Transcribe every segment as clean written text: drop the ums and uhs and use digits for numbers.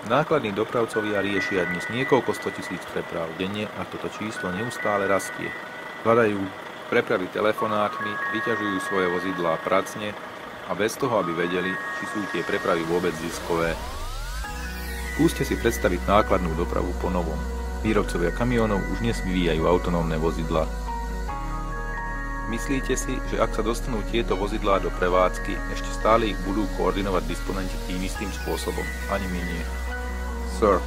Nákladní dopravcovia riešia dnes niekoľko 100 000 prepráv denne a toto číslo neustále rastie. Hľadajú prepravy telefonátmi, vyťažujú svoje vozidlá pracne a bez toho, aby vedeli, či sú tie prepravy vôbec ziskové. Skúste si predstaviť nákladnú dopravu po novom. Výrobcovia kamiónov už dnes vyvíjajú autonómne vozidlá. Myslíte si, že ak sa dostanú tieto vozidlá do prevádzky, ešte stále ich budú koordinovať disponenti tým istým spôsobom? Ani my nie. Circ.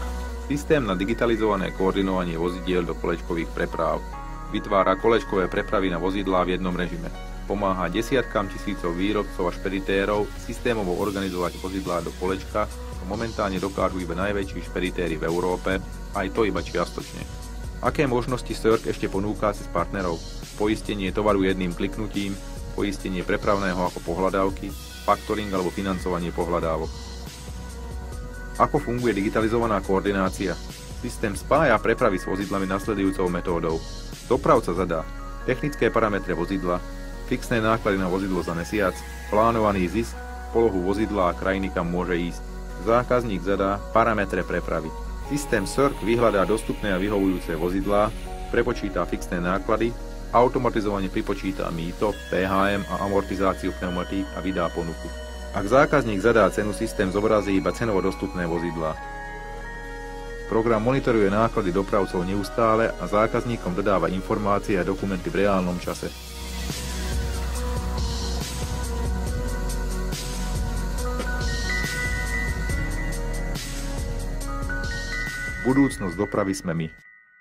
Systém na digitalizované koordinovanie vozidiel do kolečkových prepráv. Vytvára kolečkové prepravy na vozidlá v jednom režime. Pomáha desiatkam tisícov výrobcov a špeditérov systémovo organizovať vozidlá do kolečka, čo momentálne dokážu iba najväčší špeditéri v Európe, aj to iba čiastočne. Aké možnosti Circ ešte ponúka si s partnerov? Poistenie tovaru jedným kliknutím, poistenie prepravného ako pohľadávky, faktoring alebo financovanie pohľadávok. Ako funguje digitalizovaná koordinácia? Systém spája prepravy s vozidlami nasledujúcou metódou. Dopravca zadá technické parametre vozidla, fixné náklady na vozidlo za mesiac, plánovaný zisk, polohu vozidla a krajiny, kam môže ísť. Zákazník zadá parametre prepravy. Systém Circ vyhľadá dostupné a vyhovujúce vozidlá, prepočíta fixné náklady, automatizovane pripočíta mýto, PHM a amortizáciu pneumatík a vydá ponuku. Ak zákazník zadá cenu, systém zobrazí iba cenovo dostupné vozidlá. Program monitoruje náklady dopravcov neustále a zákazníkom dodáva informácie a dokumenty v reálnom čase. Budúcnosť dopravy sme my.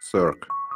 Circ.